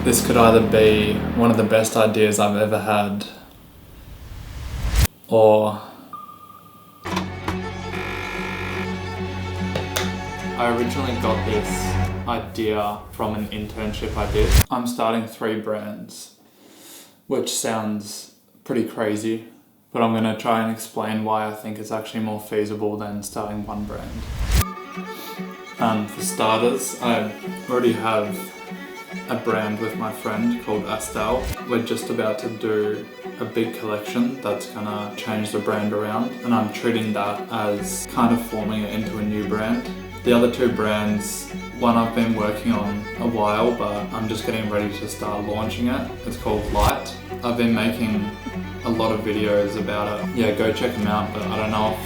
This could either be one of the best ideas I've ever had, or I originally got this idea from an internship I did. I'm starting 3 brands, which sounds pretty crazy, but I'm going to try and explain why I think it's actually more feasible than starting 1 brand. For starters, I already have a brand with my friend called Astal. We're just about to do a big collection that's gonna change the brand around, and I'm treating that as kind of forming it into a new brand. The other 2 brands, one I've been working on a while, but I'm just getting ready to start launching it. It's called Light. I've been making a lot of videos about it. Yeah, go check them out, but I don't know if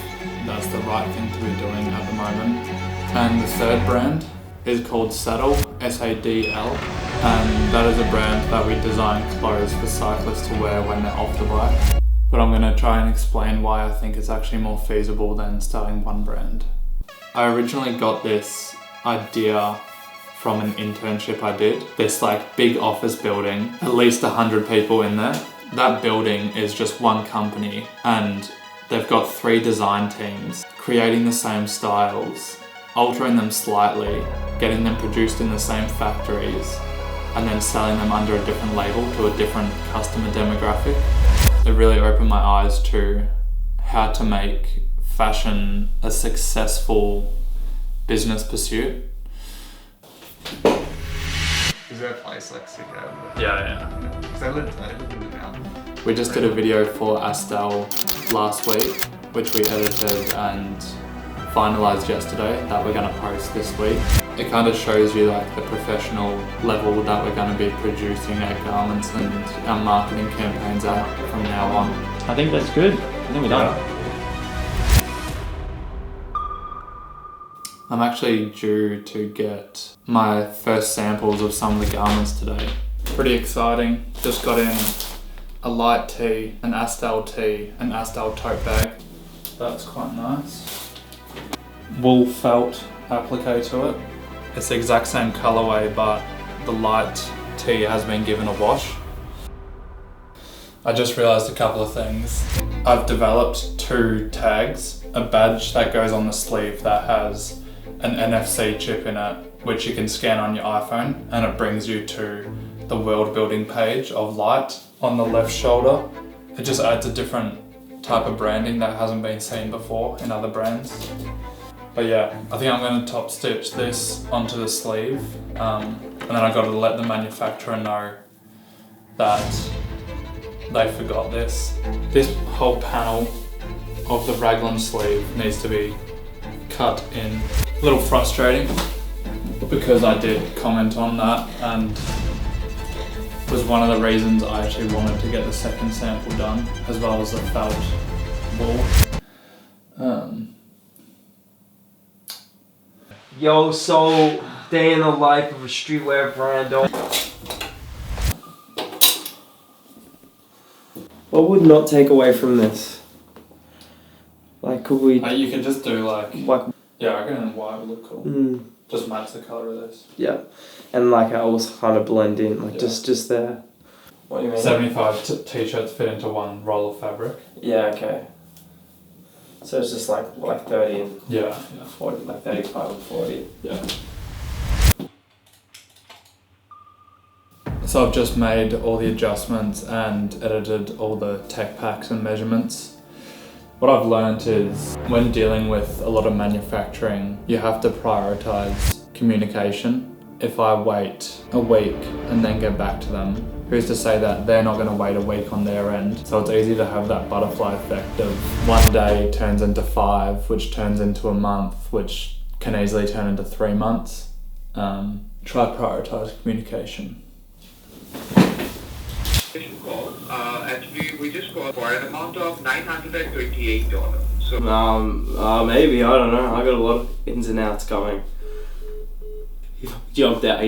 that's the right thing to be doing at the moment. And the 3rd brand is called Saddle, S-A-D-L, and that is a brand that we design clothes for cyclists to wear when they're off the bike. But I'm going to try and explain why I think it's actually more feasible than starting 1 brand. I originally got this idea from an internship I did. This big office building, at least 100 people in there. That building is just one company, and they've got 3 design teams creating the same styles, altering them slightly, getting them produced in the same factories, and then selling them under a different label to a different customer demographic. It really opened my eyes to how to make fashion a successful business pursuit. Is there a place like sick over? Yeah. Because they live in the mountain. We just did a video for Astal last week, which we edited and finalized yesterday, that we're going to post this week. It kind of shows you the professional level that we're going to be producing our garments and our marketing campaigns at from now on. I think that's good. I think we're done. I'm actually due to get my first samples of some of the garments today. Pretty exciting. Just got in a light tee, an Astal tee, an Astal tote bag. That's quite nice. Wool felt applique to it. It's the exact same colorway, but the light tee has been given a wash. I just realized a couple of things. I've developed 2 tags, a badge that goes on the sleeve that has an NFC chip in it, which you can scan on your iPhone, and it brings you to the world building page of Light. On the left shoulder, it just adds a different type of branding that hasn't been seen before in other brands. But yeah, I think I'm going to top stitch this onto the sleeve, and then I've got to let the manufacturer know that they forgot this. This whole panel of the raglan sleeve needs to be cut in. A little frustrating because I did comment on that, and was one of the reasons I actually wanted to get the second sample done, as well as the felt wool. Yo, so day in the life of a streetwear brand. What would not take away from this? Could we? You could just do yeah, I reckon white would look cool. Just match the colour of this. Yeah, and I always kind of blend in, yeah. just there. What do you mean? 75 t-shirts fit into one roll of fabric. Yeah, okay. So it's just like 30 and yeah. 40, 35 and 40. Yeah. So I've just made all the adjustments and edited all the tech packs and measurements. What I've learned is when dealing with a lot of manufacturing, you have to prioritize communication. If I wait a week and then get back to them, who's to say that they're not going to wait a week on their end? So it's easy to have that butterfly effect of one day turns into 5, which turns into a month, which can easily turn into 3 months. Try prioritize communication. Actually, we just got for an amount of $928. So maybe, I don't know. I got a lot of ins and outs going. He jumped out.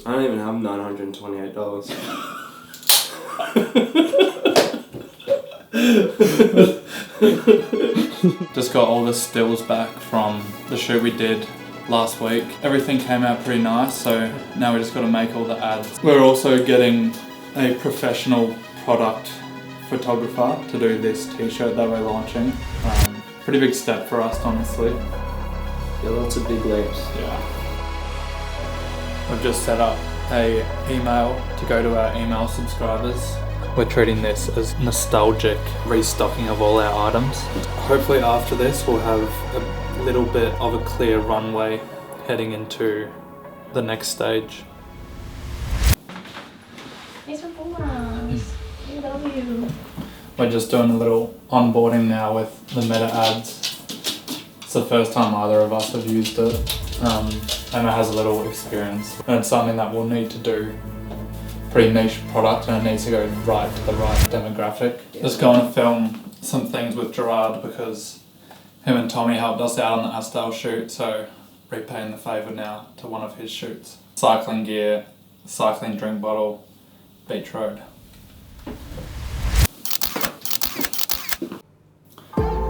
I don't even have $928. Just got all the stills back from the shoot we did last week. Everything came out pretty nice, so now we just got to make all the ads. We're also getting a professional product photographer to do this t-shirt that we're launching. Pretty big step for us, honestly. Yeah, lots of big leaps. Yeah. We've just set up a email to go to our email subscribers. We're treating this as nostalgic restocking of all our items. Hopefully after this we'll have a little bit of a clear runway heading into the next stage. Thanks for Pumas. We love you. We're just doing a little onboarding now with the meta ads. It's the first time either of us have used it. Emma has a little experience, and it's something that we'll need to do. Pretty niche product, and it needs to go right to the right demographic. Just going to film some things with Gerard because him and Tommy helped us out on the Astel shoot, so repaying the favour now to one of his shoots. Cycling gear, cycling drink bottle, Beach Road.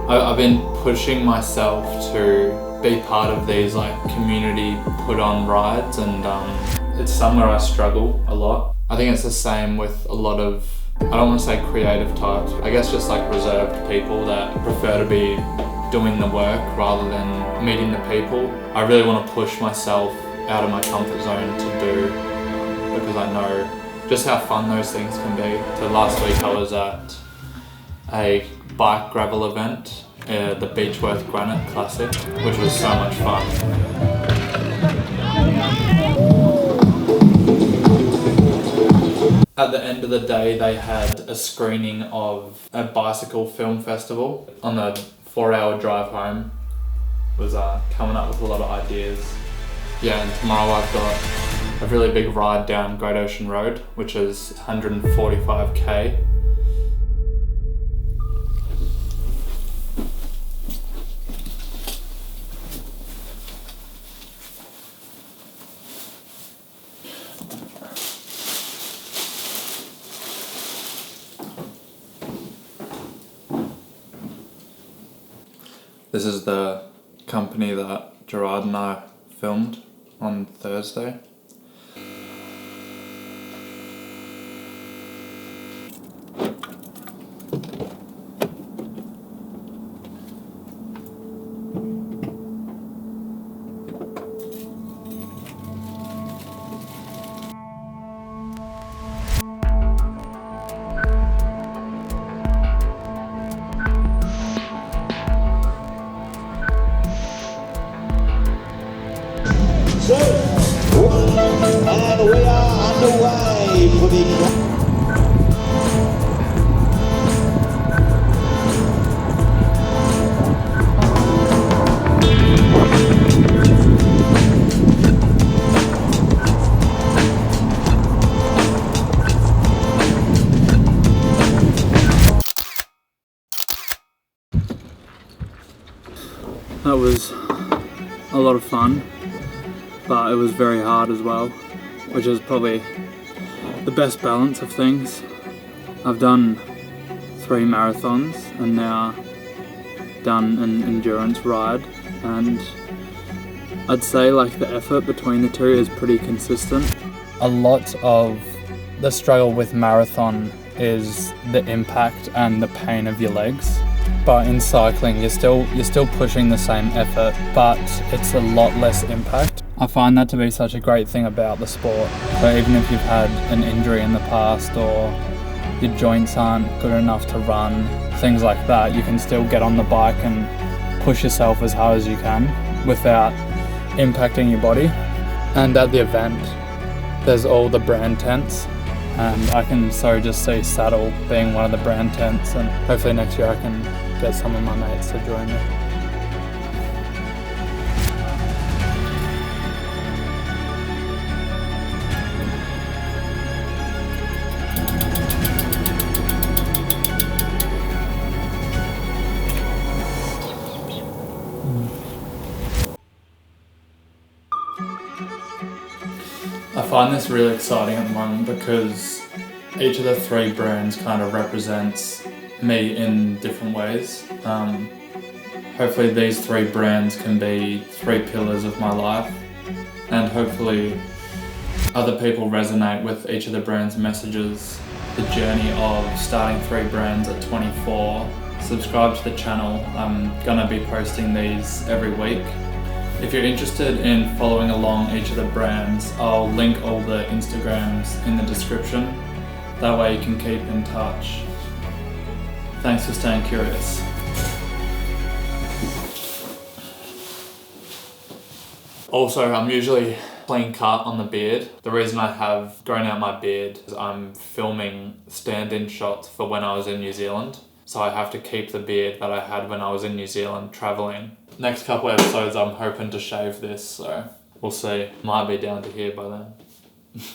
I've been pushing myself to be part of these like community put on rides, and it's somewhere I struggle a lot. I think it's the same with a lot of, I don't want to say creative types, I guess just like reserved people that prefer to be doing the work rather than meeting the people. I really want to push myself out of my comfort zone to do, because I know just how fun those things can be. So last week I was at a bike gravel event, the Beechworth Granite Classic, which was so much fun. At the end of the day, they had a screening of a bicycle film festival. On the 4-hour drive home, was coming up with a lot of ideas. Yeah, and tomorrow I've got a really big ride down Great Ocean Road, which is 145k. This is the company that Gerard and I filmed on Thursday. So, and we are underway for the... That was a lot of fun, but it was very hard as well, which is probably the best balance of things. I've done 3 marathons and now done an endurance ride, and I'd say like the effort between the two is pretty consistent. A lot of the struggle with marathon is the impact and the pain of your legs. But in cycling, you're still pushing the same effort, but it's a lot less impact. I find that to be such a great thing about the sport. So even if you've had an injury in the past or your joints aren't good enough to run, things like that, you can still get on the bike and push yourself as hard as you can without impacting your body. And at the event, there's all the brand tents, and I can so just see Saddle being one of the brand tents, and hopefully next year I can get some of my mates to join me. I find this really exciting at the moment because each of the 3 brands kind of represents me in different ways. hopefully these 3 brands can be 3 pillars of my life, and hopefully other people resonate with each of the brands' messages. The journey of starting 3 brands at 24. Subscribe to the channel. I'm gonna be posting these every week. If you're interested in following along each of the brands, I'll link all the Instagrams in the description. That way you can keep in touch. Thanks for staying curious. Also, I'm usually clean cut on the beard. The reason I have grown out my beard is I'm filming stand-in shots for when I was in New Zealand. So I have to keep the beard that I had when I was in New Zealand traveling. Next couple episodes I'm hoping to shave this, so we'll see. Might be down to here by then.